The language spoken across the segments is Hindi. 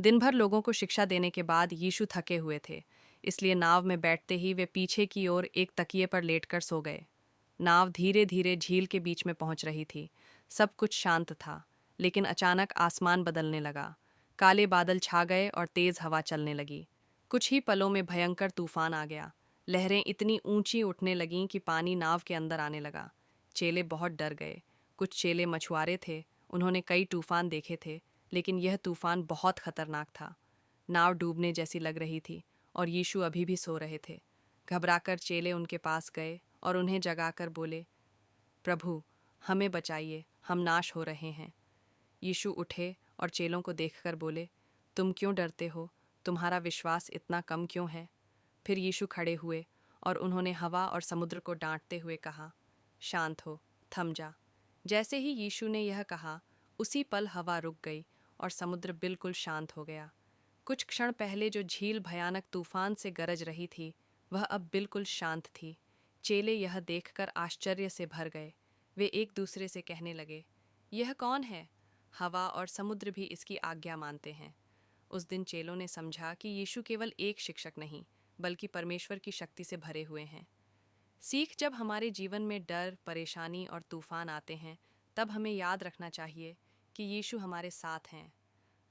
दिन भर लोगों को शिक्षा देने के बाद यीशु थके हुए थे, इसलिए नाव में बैठते ही वे पीछे की ओर एक तकिए पर लेटकर सो गए। नाव धीरे धीरे झील के बीच में पहुंच रही थी। सब कुछ शांत था, लेकिन अचानक आसमान बदलने लगा। काले बादल छा गए और तेज हवा चलने लगी। कुछ ही पलों में भयंकर तूफान आ गया। लहरें इतनी ऊंची उठने लगीं कि पानी नाव के अंदर आने लगा। चेले बहुत डर गए। कुछ चेले मछुआरे थे, उन्होंने कई तूफान देखे थे, लेकिन यह तूफान बहुत खतरनाक था। नाव डूबने जैसी लग रही थी और यीशु अभी भी सो रहे थे। घबराकर चेले उनके पास गए और उन्हें जगाकर बोले, प्रभु, हमें बचाइए, हम नाश हो रहे हैं। यीशु उठे और चेलों को देखकर बोले, तुम क्यों डरते हो? तुम्हारा विश्वास इतना कम क्यों है? फिर यीशु खड़े हुए और उन्होंने हवा और समुद्र को डांटते हुए कहा, शांत हो, थम जा। जैसे ही यीशु ने यह कहा, उसी पल हवा रुक गई और समुद्र बिल्कुल शांत हो गया। कुछ क्षण पहले जो झील भयानक तूफान से गरज रही थी, वह अब बिल्कुल शांत थी। चेले यह देखकर आश्चर्य से भर गए। वे एक दूसरे से कहने लगे, यह कौन है? हवा और समुद्र भी इसकी आज्ञा मानते हैं। उस दिन चेलों ने समझा कि यीशु केवल एक शिक्षक नहीं, बल्कि परमेश्वर की शक्ति से भरे हुए हैं। सीख, जब हमारे जीवन में डर, परेशानी और तूफान आते हैं, तब हमें याद रखना चाहिए कि यीशु हमारे साथ हैं।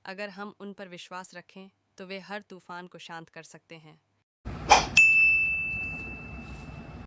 अगर हम उन पर विश्वास रखें, तो वे हर तूफान को शांत कर सकते हैं।